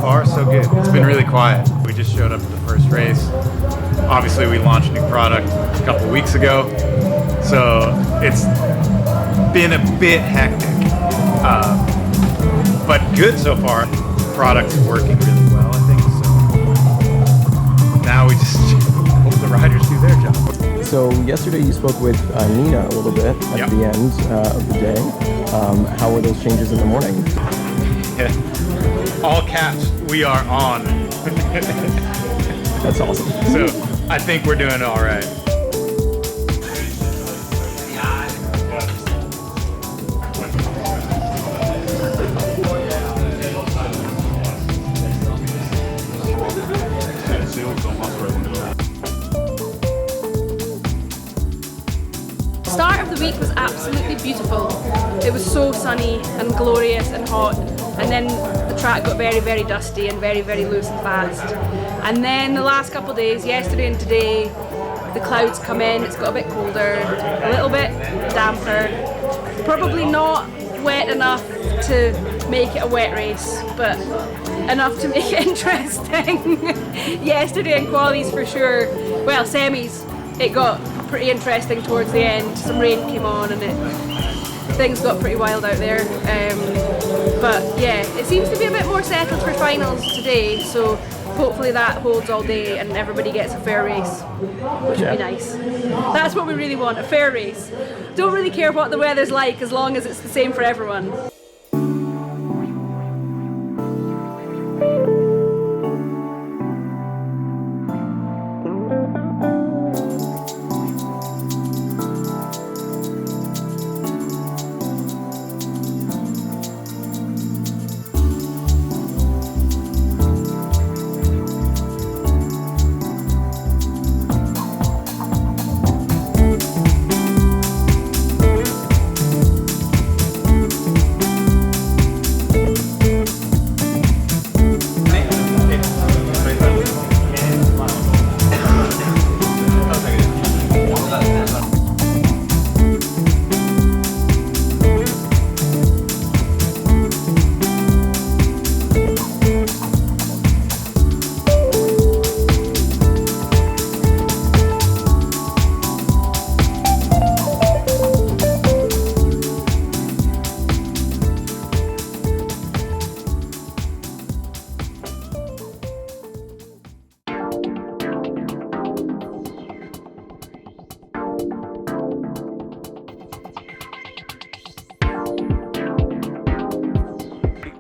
far, so good. It's been really quiet. We just showed up to the first race. Obviously, we launched new product a couple weeks ago, so it's been a bit hectic, but good so far. Product's working really well, I think, so now we just hope the riders do their job. So yesterday you spoke with Nina a little bit at the end of the day. How were those changes in the morning? Yeah. All caps, we are on. That's awesome. So I think we're doing all right. Start of the week was absolutely beautiful. It was so sunny and glorious and hot, and then the track got very, very dusty and very, very loose and fast. And then the last couple of days, yesterday and today, the clouds come in, it's got a bit colder, a little bit damper. Probably not wet enough to make it a wet race, but enough to make it interesting. Yesterday in qualies for sure, well, semis, it got pretty interesting towards the end. Some rain came on and things got pretty wild out there. But yeah, it seems to be a bit more settled for finals today, so hopefully that holds all day and everybody gets a fair race, which would be nice. That's what we really want, a fair race. Don't really care what the weather's like as long as it's the same for everyone.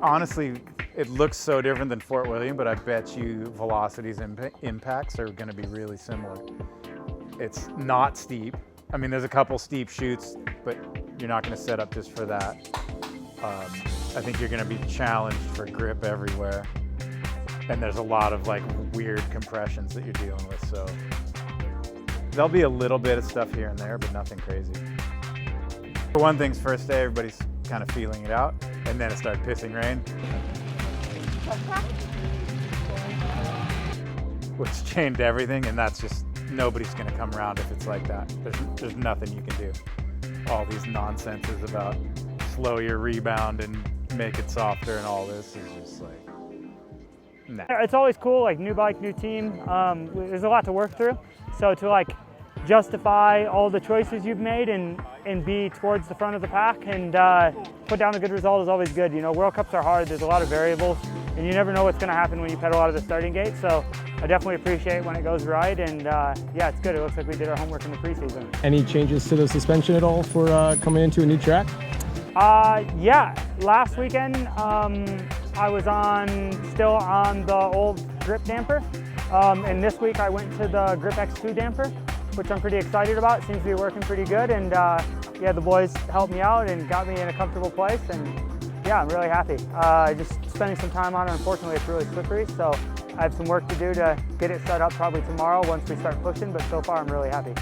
Honestly, it looks so different than Fort William, but I bet you velocities and impacts are going to be really similar. It's not steep. I mean, there's a couple steep chutes, but you're not going to set up just for that. I think you're going to be challenged for grip everywhere. And there's a lot of like weird compressions that you're dealing with, so there'll be a little bit of stuff here and there, but nothing crazy. For one thing's first day, everybody's kind of feeling it out, and then it started pissing rain, which changed everything, and that's just, nobody's going to come around if it's like that. There's nothing you can do. All these nonsenses about slow your rebound and make it softer and all this is just like, nah. It's always cool, like new bike, new team. There's a lot to work through. So to like justify all the choices you've made and be towards the front of the pack and put down a good result is always good. You know, World Cups are hard, there's a lot of variables, and you never know what's going to happen when you pedal out of the starting gate. So I definitely appreciate when it goes right, and yeah, it's good. It looks like we did our homework in the preseason. Any changes to the suspension at all for coming into a new track? Yeah, last weekend I was still on the old grip damper, and this week I went to the Grip X2 damper, which I'm pretty excited about. It seems to be working pretty good, and yeah, the boys helped me out and got me in a comfortable place, and yeah, I'm really happy. Just spending some time on it. Unfortunately, it's really slippery, so I have some work to do to get it set up probably tomorrow once we start pushing, but so far I'm really happy.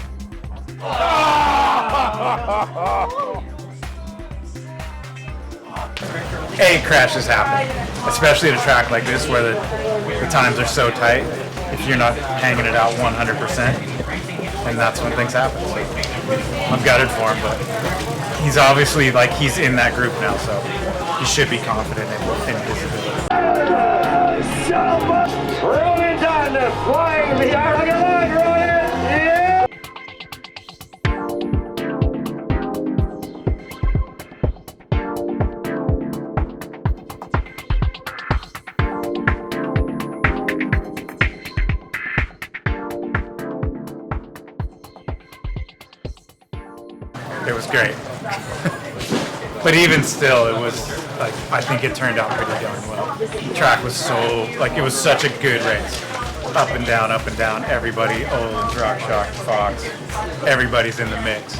Crashes happen, especially at a track like this where the times are so tight. If you're not hanging it out 100%, and that's when things happen. So I'm gutted for him, but he's obviously like he's in that group now, so he should be confident in his ability. gentlemen, Ronan Donness flying the yard. Look at that, Ronan! Yeah! It was great. But even still, it was like, I think it turned out pretty darn well. The track was so, like, it was such a good race. Up and down, everybody, Owen, Rock Shock, Fox, everybody's in the mix.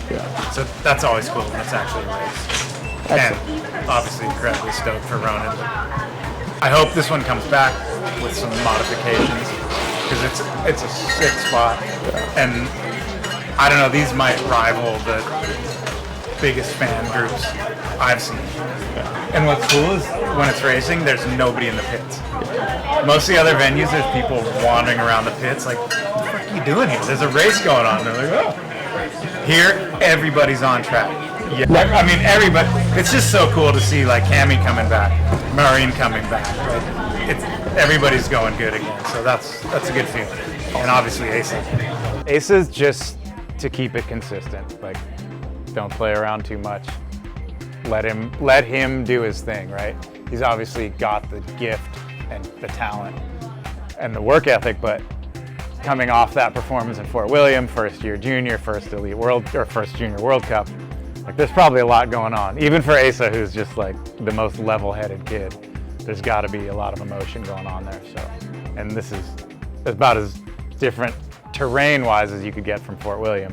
So that's always cool when it's actually a race. And obviously incredibly stoked for Ronan. I hope this one comes back with some modifications, because it's a sick spot. And I don't know, these might rival the biggest fan groups I've seen. And what's cool is when it's racing, there's nobody in the pits. Most of the other venues, there's people wandering around the pits like, what the fuck are you doing here? There's a race going on. They're like, oh. Here, everybody's on track. Yeah, I mean, everybody. It's just so cool to see like Cammy coming back, Maureen coming back. Right? Everybody's going good again, so that's a good feeling. And obviously Asa. Asa's just to keep it consistent. Like, don't play around too much. Let him do his thing, right? He's obviously got the gift and the talent and the work ethic, but coming off that performance in Fort William, first year junior, first elite world, or first junior World Cup, like there's probably a lot going on. Even for Asa, who's just like the most level-headed kid, there's got to be a lot of emotion going on there. So, and this is about as different terrain-wise as you could get from Fort William.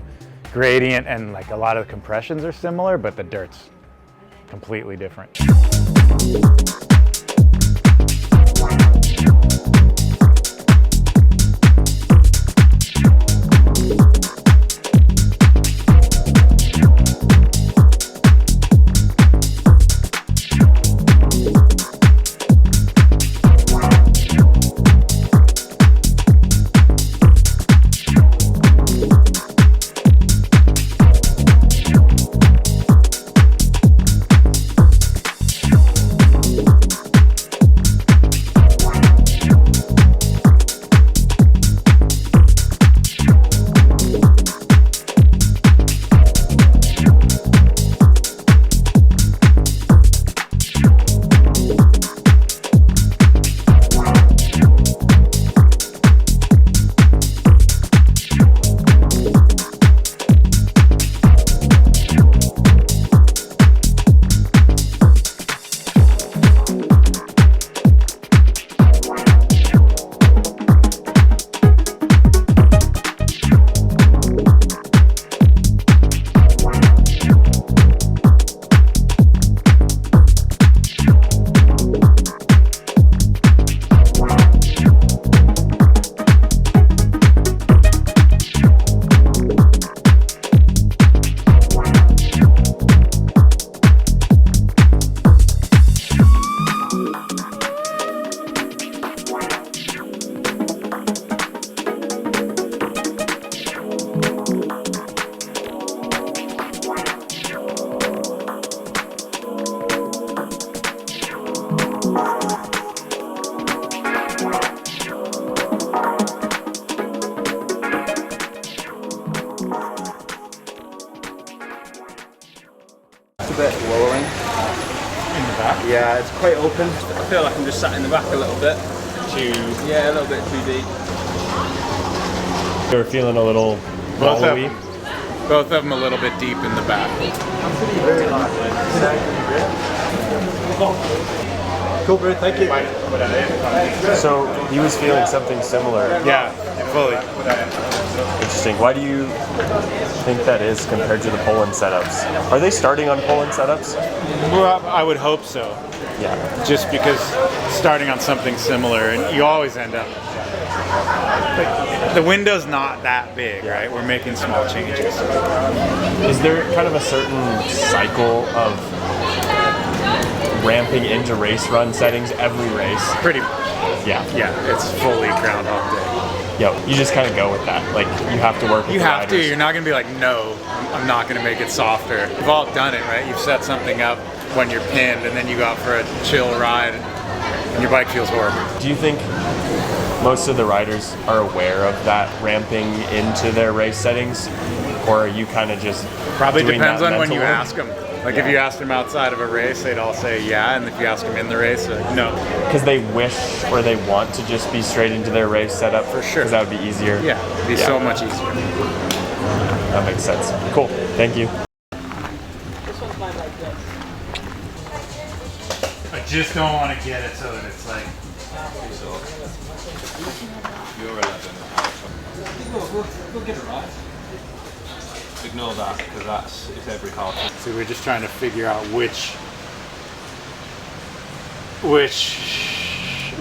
Gradient and like a lot of the compressions are similar, but the dirt's completely different. bit lowering. In the back? Yeah, it's quite open. I feel like I'm just sat in the back a little bit. Yeah, a little bit too deep. You're feeling a little wallowy. Both of them a little bit deep in the back. Cool, bro. Thank you. So he was feeling something similar. Yeah, fully. Interesting. Why do you think that is compared to the Poland setups? Are they starting on Poland setups? Well, I would hope so. Yeah. Just because starting on something similar, and you always end up, like, the window's not that big, right? We're making small changes. Is there kind of a certain cycle of ramping into race run settings every race? Pretty much. Yeah. Yeah, it's fully Groundhog Day. Yo, you just kind of go with that. Like, you have to work with You the have to. riders. You're not going to be like, no, I'm not going to make it softer. You've all done it, right? You've set something up when you're pinned, and then you go out for a chill ride, and your bike feels horrible. Do you think most of the riders are aware of that ramping into their race settings, or are you kind of just Probably doing depends that on when you mental work? ask them. Like if you ask them outside of a race, they'd all say yeah, and if you ask them in the race, they're like, no. Because they wish or they want to just be straight into their race setup. For sure. Because that would be easier. Yeah, it'd be so much easier. That makes sense. Cool. Thank you. I just don't want to get it so that it's like. You're 11. We'll get it right. Ignore that, because it's every half. So we're just trying to figure out which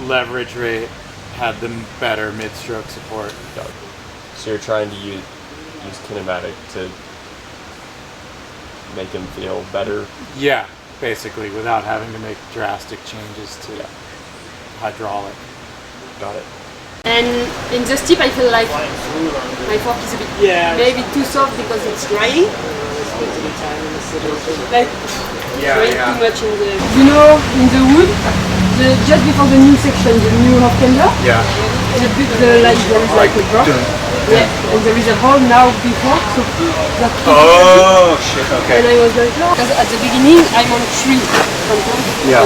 leverage rate had the better mid-stroke support. So you're trying to use kinematic to make him feel better. Yeah, basically, without having to make drastic changes to hydraulic. Got it. And in the steep, I feel like my fork is a bit maybe too soft because it's drying. Like drying too much in the. You know, in the wood, just before the new section, the new Hofkender. Yeah. The there is like a drop. Yeah, and there is a hole now before, so that. Oh shit! Okay. And I was like, no, because at the beginning I'm on 3 sometimes. Yeah.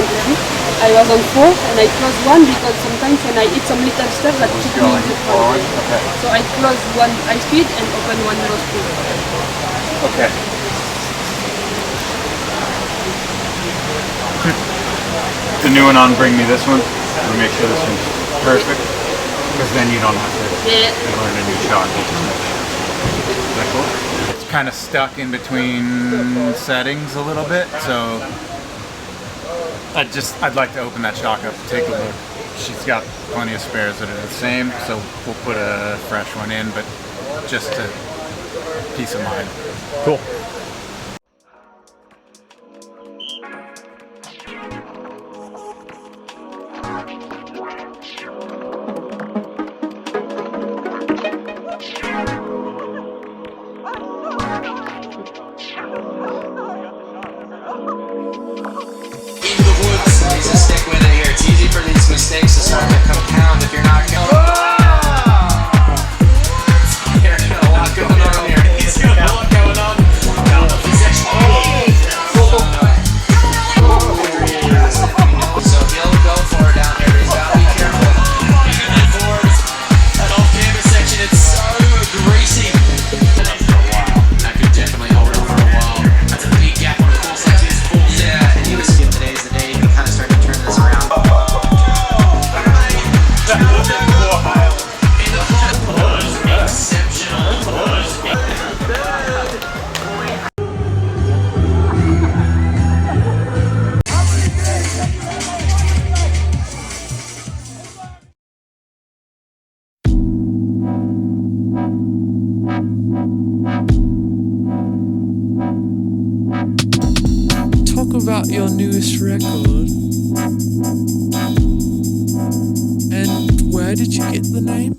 I was on 4 and I closed 1 because sometimes when I eat some little stuff that keep me in the front. Okay. So I close 1 high speed and open 1 low speed. Okay. The new one on, bring me this one. We'll make sure this one's perfect. Because then you don't have to learn a new shot. You just make sure. Is that cool? It's kind of stuck in between settings a little bit, so I'd like to open that shock up, take a look. She's got plenty of spares that are the same, so we'll put a fresh one in, but just to peace of mind. Cool. Mistakes to start to compound if you're not going. There's a lot going on here. He's got a lot going on. So he'll go for it down here. He's got to be careful. He's going to forward. That off-camber section, it's so greasy. For a while. That could definitely hold on for a while. That's a big gap on a course like this. Yeah, and he was today's the day. He can kind of start to turn this around. Talk about your newest record. And where did you get the name?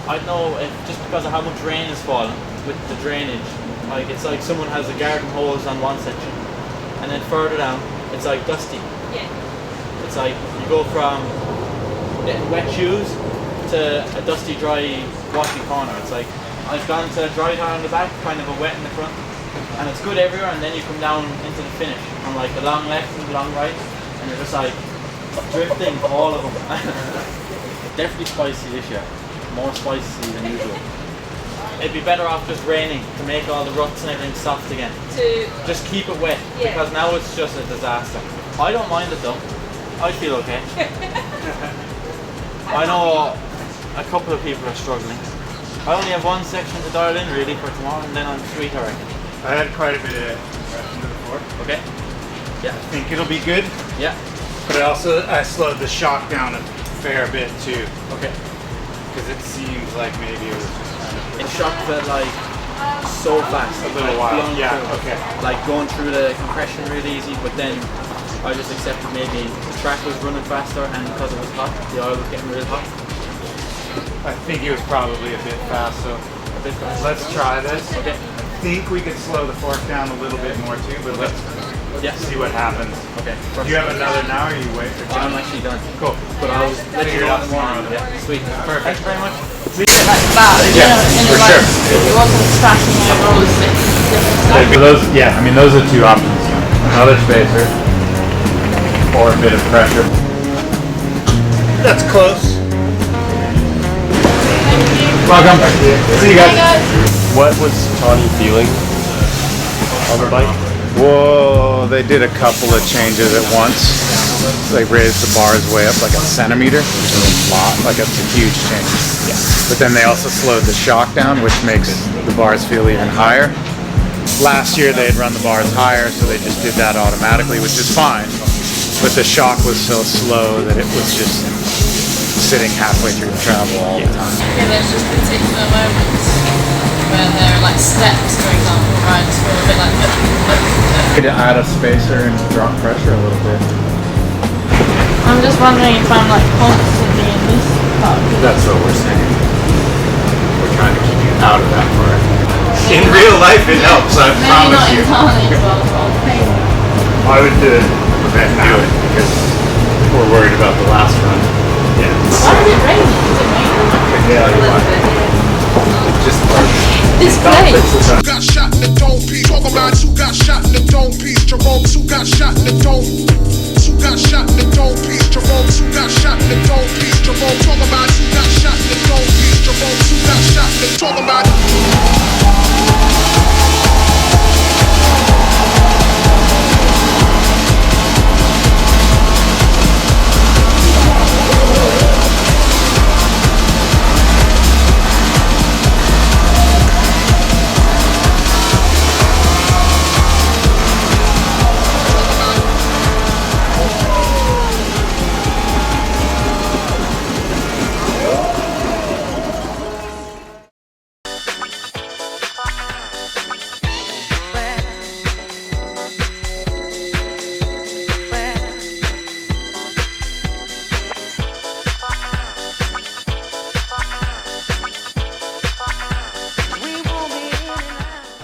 I know if just because of how much rain is falling with the drainage, like it's like someone has a garden hose on one section, and then further down it's like dusty. Yeah. It's like you go from getting wet shoes to a dusty, dry, washy corner. It's like I've gone to dry tire on the back, kind of a wet in the front, and it's good everywhere. And then you come down into the finish on like the long left and the long right, and you're just like drifting all of them. Definitely spicy this year. More spicy than usual. It'd be better off just raining to make all the ruts and everything soft again. Just keep it wet, because now it's just a disaster. I don't mind it though. I feel okay. I know a couple of people are struggling. I only have one section to dial in really for tomorrow, and then I'm sweet, I reckon. I had quite a bit of impression to the fork. Okay. Yeah. I think it'll be good. Yeah. But I slowed the shock down a fair bit too. Okay. Because it seems like maybe it was just kind of... It shock felt like so fast. A little while, yeah, okay. Like going through the compression really easy, but then I just accepted maybe the track was running faster and because it was hot, the oil was getting real hot. I think it was probably a bit fast, so let's try this. Okay. I think we could slow the fork down a little bit more too, but let's see what happens. Okay. Do you have another now, or you wait? I'm actually done. Cool. But I'll let you Figure it know out tomorrow. tomorrow. Yeah, sweet. Perfect. Thank you very much. For sure. It wasn't scratching my rollers, different stuff. Those, yeah, I mean, those are two options. Another spacer, or a bit of pressure. That's close. Welcome. See you guys. What was Tawny feeling on the bike? Whoa, they did a couple of changes at once. They raised the bars way up like a centimeter, which is a lot, like it's a huge change. Yeah. But then they also slowed the shock down, which makes the bars feel even higher. Last year they had run the bars higher, so they just did that automatically, which is fine. But the shock was so slow that it was just sitting halfway through the travel all the time. Yeah, there's just particular moments where there are like steps, for example, right? So a bit like To add a spacer and drop pressure a little bit. I'm just wondering if I'm like constantly in this part. That's what we're saying. We're trying to keep you out of that part. In real life it helps, I promise you. I would prevent do it because we're worried about the last run. Yeah. Why did it rain? Yeah, you're right. Just This place. Got shot in the dome piece. Talk about who got shot in the dome piece. Jerome, who got shot in the dome. Who got shot in the dome piece. Jerome, who got shot in the dome piece. Jerome, talk about who got shot in the dome piece. Jerome, who got shot in the talk about.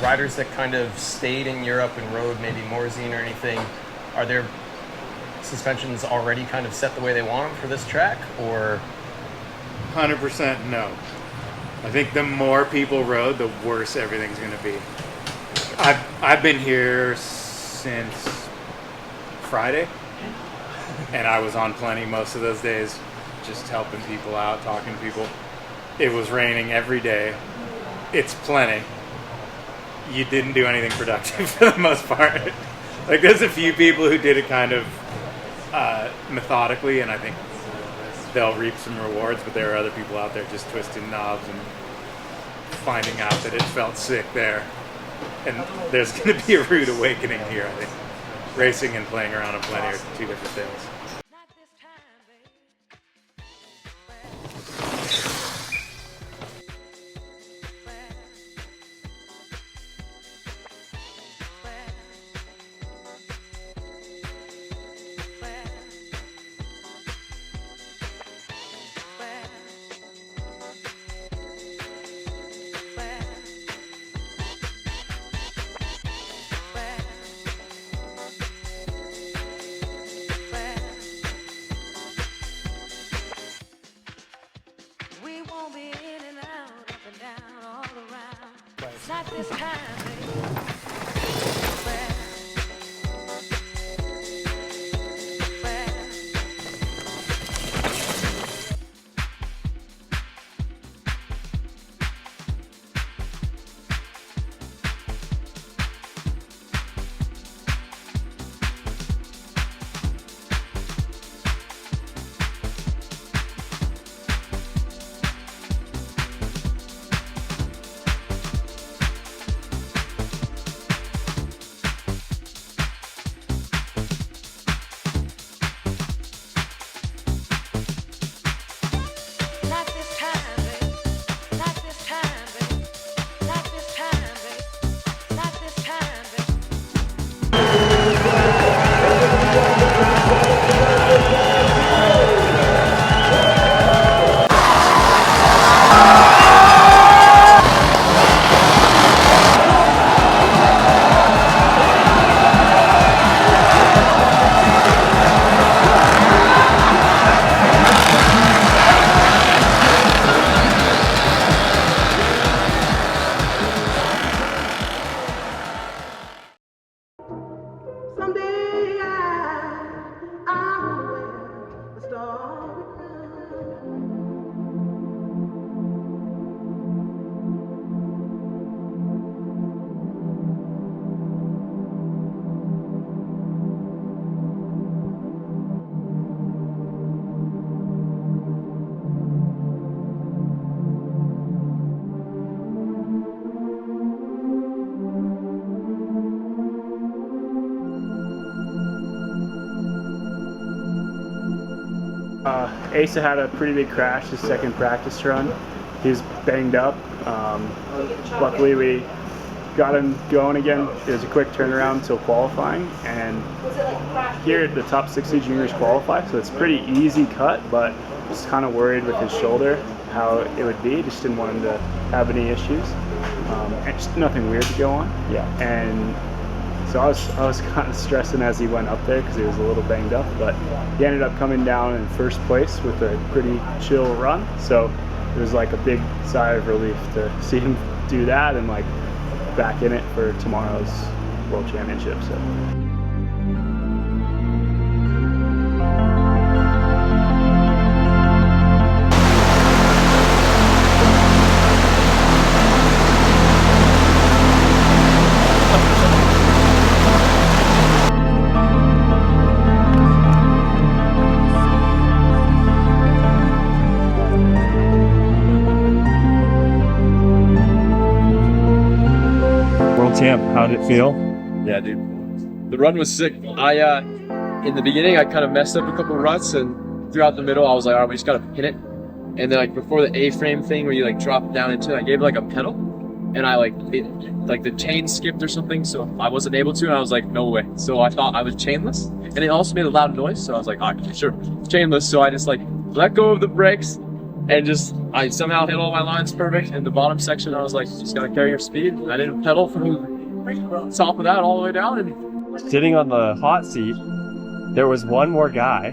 Riders that kind of stayed in Europe and rode maybe Morzine or anything, are their suspensions already kind of set the way they want them for this track, or? 100% no. I think the more people rode, the worse everything's going to be. I've been here since Friday, and I was on plenty most of those days, just helping people out, talking to people. It was raining every day. It's plenty. You didn't do anything productive for the most part. Like, there's a few people who did it kind of methodically, and I think they'll reap some rewards, but there are other people out there just twisting knobs and finding out that it felt sick there. And there's going to be a rude awakening here, I think. Racing and playing around on plenty are two different things. Asa had a pretty big crash his second practice run. He was banged up. Luckily we got him going again. It was a quick turnaround till qualifying, and here the top 60 juniors qualify, so it's a pretty easy cut, but just kind of worried with his shoulder how it would be. Just didn't want him to have any issues. And just nothing weird to go on. Yeah. And so I was kind of stressing as he went up there because he was a little banged up, but he ended up coming down in first place with a pretty chill run. So it was like a big sigh of relief to see him do that and like back in it for tomorrow's World Championship. So. Champ, how did it feel? Yeah, dude. The run was sick. In the beginning, I kind of messed up a couple of ruts, and throughout the middle, I was like, all right, we just gotta pin it. And then like before the A-frame thing where you like drop it down into it, I gave it like a pedal, and I like the chain skipped or something, so I wasn't able to, and I was like, no way. So I thought I was chainless, and it also made a loud noise, so I was like, all right, sure, chainless. So I just like let go of the brakes, and I somehow hit all my lines perfect. In the bottom section, I was like, just gotta carry your speed. I didn't pedal from top of that all the way down. And sitting on the hot seat, there was one more guy,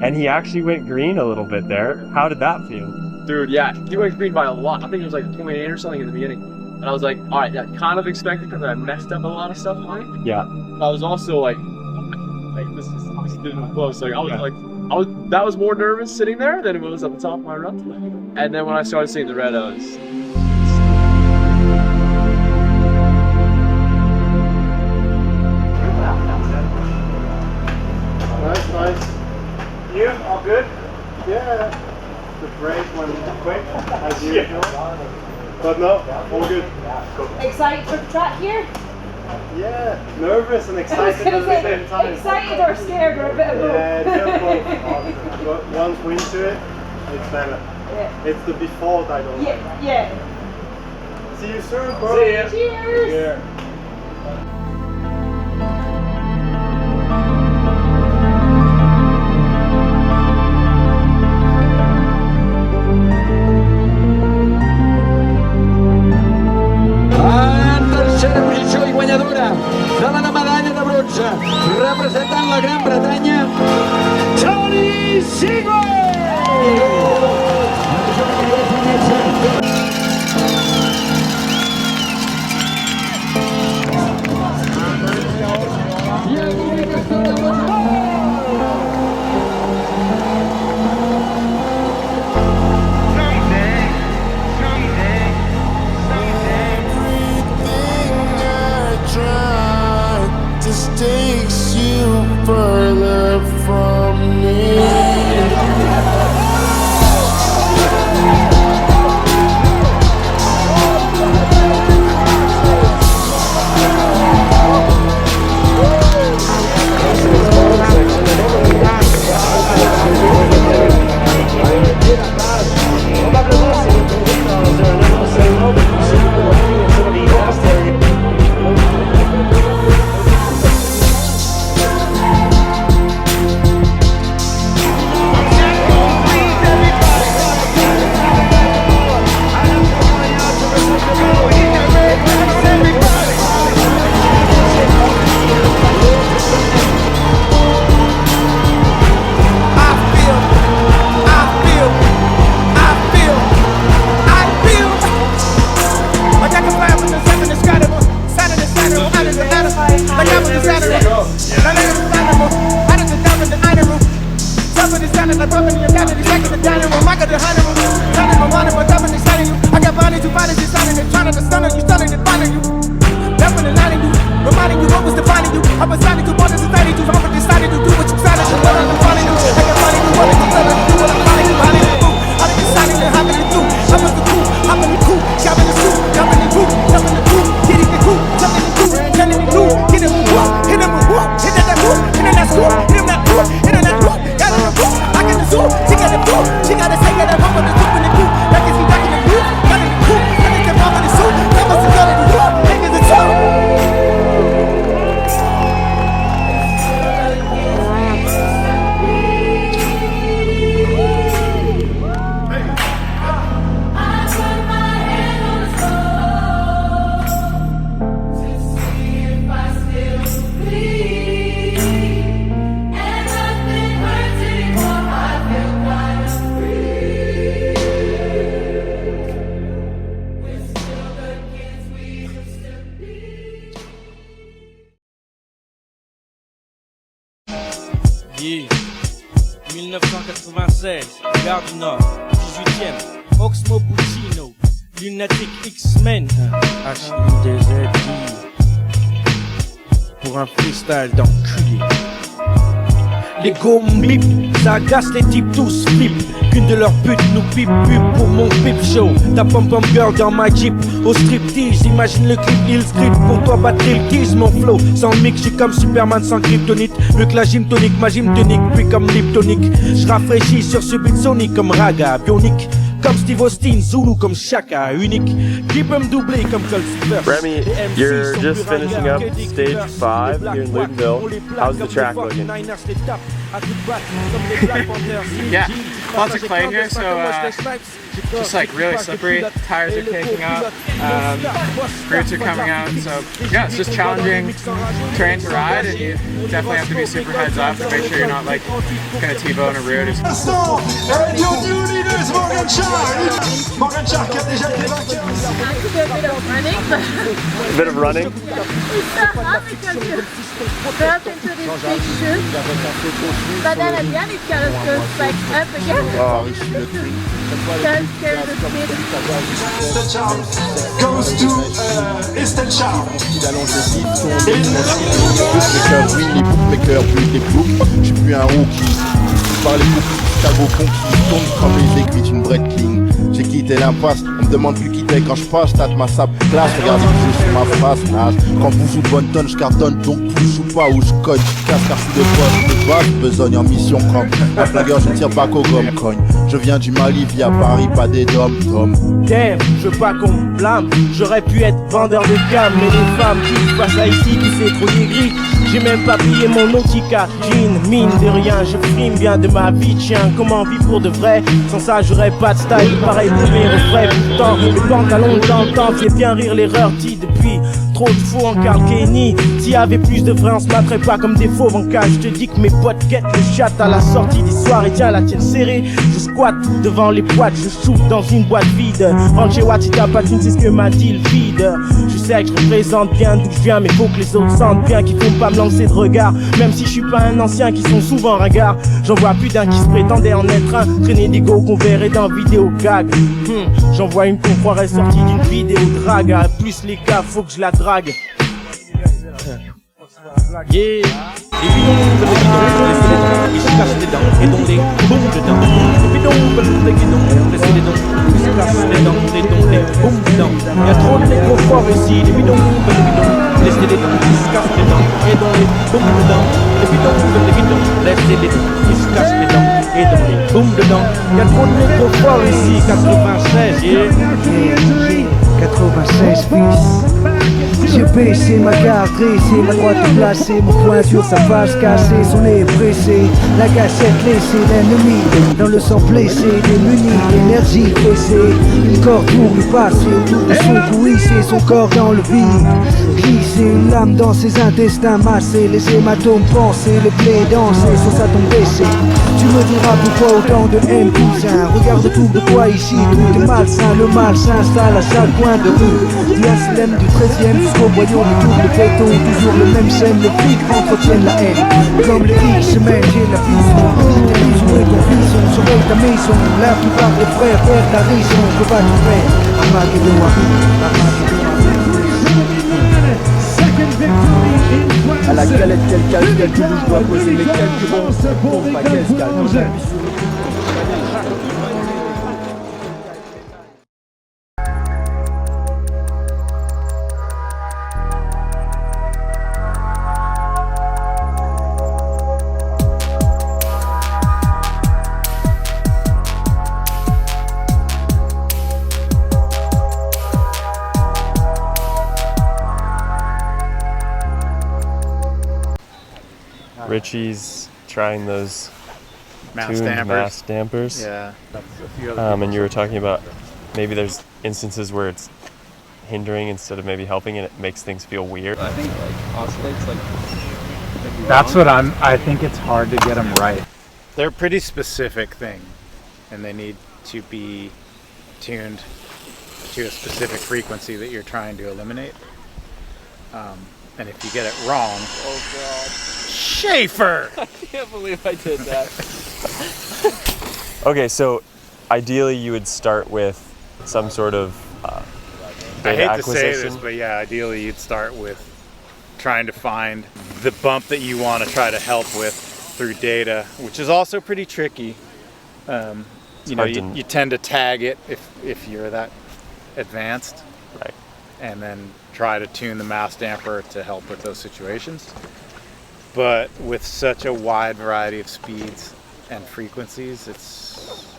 and he actually went green a little bit there. How did that feel? Dude, yeah, he went green by a lot. I think it was like 0.8 or something in the beginning. And I was like, all right, yeah, kind of expected because I messed up a lot of stuff on it. Yeah. I was also like this didn't close. Like that was more nervous sitting there than it was at the top of my run. And then when I started seeing the red, I was. Nice. You all good? Yeah. The break went quick as usual. But no, all good. Excited for the track here? Yeah, nervous and excited at the same time. Excited or scared or a bit of both? Yeah, just both. But once we're into it, it's better. Yeah. It's the before that I don't like. Yeah. See you soon, bro. See ya. Cheers. Yeah. Posició i guanyadora de la medalla de bronze representant la Gran Bretanya, Jordie. Takes you further from me. 1996, Gare du Nord, 18e, Oxmo Puccino, Lunatic X-Men, HI2ZI, pour un freestyle d'enculé. Les go bip, ça agace les types tous flip. Qu'une de leurs putes nous pipe pour mon pip show. Ta pom-pom girl dans ma jeep au striptease. Imagine le clip, il script pour toi battre le tease. Mon flow sans mix, j'suis comme Superman sans kryptonite. Mieux que la gym tonique, ma gym tonique, puis comme liptonique. J'rafraîchis sur ce beat sonique comme Raga, bionique. Comme Steve Austin, Zulu comme Shaka, unique. Qui peut me doubler comme Colsiver. Remy, you're just finishing up stage 5 here in Loudenvielle. How's the track looking? Yeah, lots of clay here, so just like really slippery. Tires are taking up, roots are coming out, so yeah, it's just challenging terrain to ride, and you definitely have to be super heads up and make sure you're not like gonna T-bone a root. Morgan Shark qui a déjà été vainqueur. A bit of running? But then at the end it kind of goes like up again. Estelle Charles goes to Estelle Charles. Les bookmakers, plus des books. Je suis plus un rookie. Je parle beaucoup. Chicago conquis, tourne comme les aiguilles d'une Breitling. J'ai quitté l'impasse, on me demande plus quitter quand je passe. Tâte ma sable classe, regardez plus sur ma face, nage. Quand vous jouez bonne tonne, je cartonne, donc plus joue pas ou je cogne. Casse car je suis de poste, de base, besogne en mission comme un flingueur, je tire pas qu'au gomme cogne. Je viens du Mali via Paris, pas des dom-tom. Damn, je veux pas qu'on me blâme. J'aurais pu être vendeur de gamme, mais les femmes qui passent à ici, qui c'est trop aigri. J'ai même pas payé mon Nautica jean, mine de rien, je frime bien de ma vie, tiens, comment vivre pour de vrai? Sans ça j'aurais pas de style, pareil pour mes refrains. Pourtant, les pantalons dans le temps, fait bien rire l'erreur dit depuis. Trop de faux en Carl Kenny. S'il y avait plus de vrai, on se battrait pas comme des fauves en cage. Je te dis que mes potes guettent le chat à la sortie des soirées. Tiens, la tienne serrée. Je squatte devant les boîtes, je shoot dans une boîte vide. Rentre chez Watita Patine, c'est ce que m'a dit le vide. Je sais que je représente bien d'où je viens, mais faut que les autres sentent bien qu'ils font pas me lancer de regard. Même si je suis pas un ancien, qui sont souvent ringards. J'en vois plus d'un qui se prétendait en être un. Traîner des go qu'on verrait dans vidéo gag. J'en vois une qu'on croirait sortie d'une vidéo drague. Plus les gars, faut que je la drague. Yeah. Les bidons, les bidons, ils se cassent les dents, et dont les boum dedans. Les bidons, les bidons, laissez les dents, ils se cassent les dents, les dons, les boum dedans. Y'a trop de négros forts ici, les bidons, laissez les dents, ils se cassent les dents, et dont les boum dedans. Les bidons, laissez les dents, ils se cassent les dents, et dont les boum dedans. Y'a trop de négros forts ici, 96, yeah. 96 fils. J'ai baissé ma garde dressée, ma droite placée, mon poing sur sa face cassée, son nez pressé, la cassette laissée, l'ennemi dans le sang blessé, démuni, l'énergie pressée, le corps pour lui passer autour de son cou, hisser son corps dans le vide, glisser une lame dans ses intestins massés, les hématomes penser, le blé danser, sur sa tombe baissée. Tu me diras pourquoi autant de haine, cousin, regarde tout de toi ici, tout est malsain, le mal s'installe à chaque coin de rue, du HLM du 13e jusqu'au boyau de tout le béton, toujours le même scène, le flic entretient la haine. Comme les X-Men, j'ai la vision, j'ai joué ton fils, on surveille ta maison, la plupart des frères perdent la raison, que vas-tu faire? Armageddon à la galette, quelques loups, je dois poser les quelques bons, pour ma caisse, calme. Richie's trying those Mass tuned dampers. mass dampers. Yeah, that's a few other and you were talking about maybe there's instances where it's hindering instead of maybe helping, and it makes things feel weird. I think like oscillates like. That's what I think it's hard to get them right. They're a pretty specific thing, and they need to be tuned to a specific frequency that you're trying to eliminate. And if you get it wrong, Oh god. Schaefer! I can't believe I did that. Okay, so ideally you would start with some sort of I hate acquisition. to say this, but yeah, ideally you'd start with trying to find the bump that you want to try to help with through data, which is also pretty tricky. You tend to tag it if you're that advanced, right? And then try to tune the mass damper to help with those situations. But with such a wide variety of speeds and frequencies, it's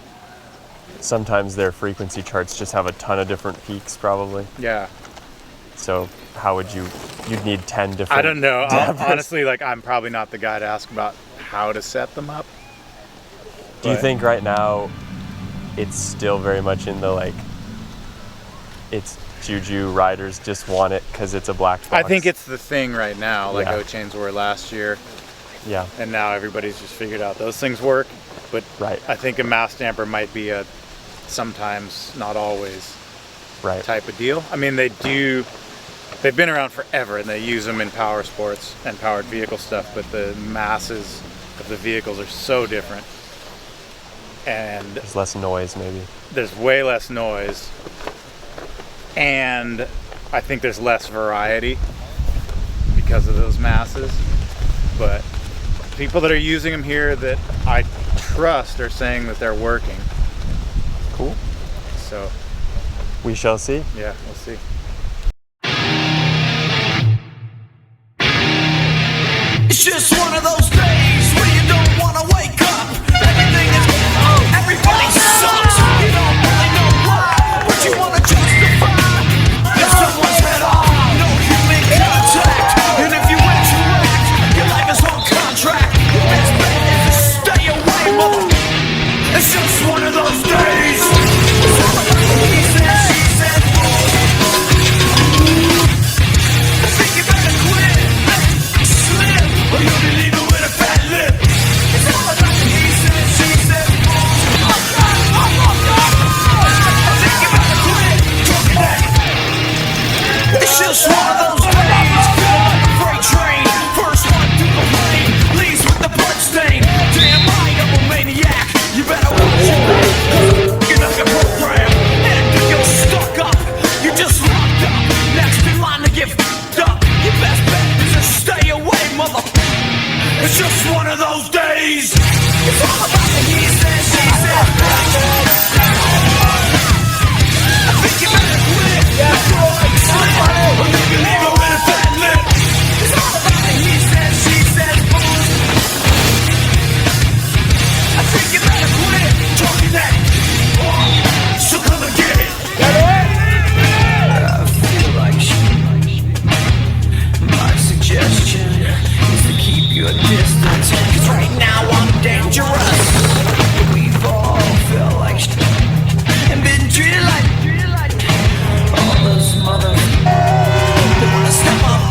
sometimes their frequency charts just have a ton of different peaks, probably. Yeah. So how would you'd need 10 different I don't know. dampers. Honestly, like, I'm probably not the guy to ask about how to set them up. Do you think right now it's still very much in the, like, it's Juju riders just want it because it's a black box? I think it's the thing right now, like Yeah. O-chains were last year. Yeah. And now everybody's just figured out those things work. But I think a mass damper might be a sometimes, not always, type of deal. I mean, they've been around forever and they use them in power sports and powered vehicle stuff, but the masses of the vehicles are so different. And there's less noise, maybe. There's way less noise. And I think there's less variety because of those masses. But people that are using them here that I trust are saying that they're working. Cool. So we shall see. Yeah, we'll see. It's just one of those days where you don't want to wake up. Everything is everybody sucks. You don't really know why, but you want to justify. If someone's head off, no human contact. And if you interact, your life is on contract. Your best bet is to stay away, mother. It's just one of those days. It's all about he said, she said. I think you better quit. Slip, or you'll be leaving with a fat lip. It's all about he said, she said. I think you better quit. Talking that. It's just one of those days. Feel like a freight train. First one through the lane leaves with the blood stain. Damn right, I'm a maniac. You better watch your back, 'cause you're not your program. And if you're stuck up, you're just locked up. Next in line to get f***ed up. Your best bet is to stay away, mother. It's just one of those days. It's all about the he said, she said. I think you better quit. Slip, or you can leave it with a fat lip. It's all about the he said, she said. I think you better quit talking that. So come and get it. I feel like my suggestion is to keep your distance. 'Cause right now I'm dangerous. We've all felt like and been treated like all those mothers that wanna step up.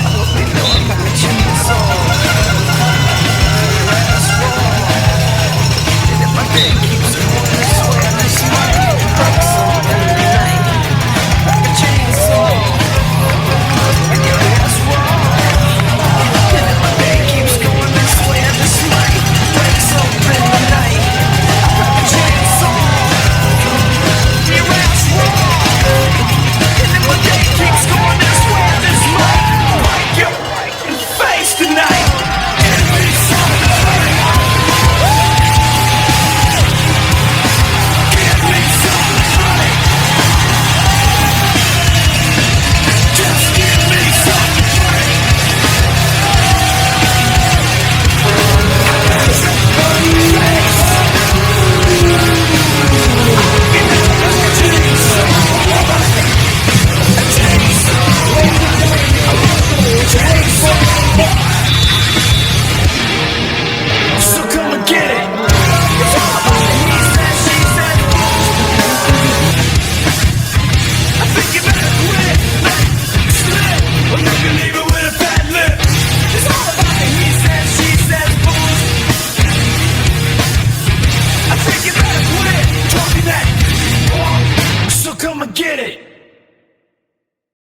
I hope they know I'm back to your soul. My day keeps going this way and this might break something tonight. Like a chainsaw, and your hair's wrong. And my day keeps going this way and this might break something tonight. Like a chainsaw, and your hair's wrong. And my day keeps going this way and this might break your face tonight. Give me something. So come and get it. It's all about the he said, she said. I think you better quit. Slip, or you can leave it with a fat lip. It's all about the he said, she said. I think you better quit talking that. So come and get it.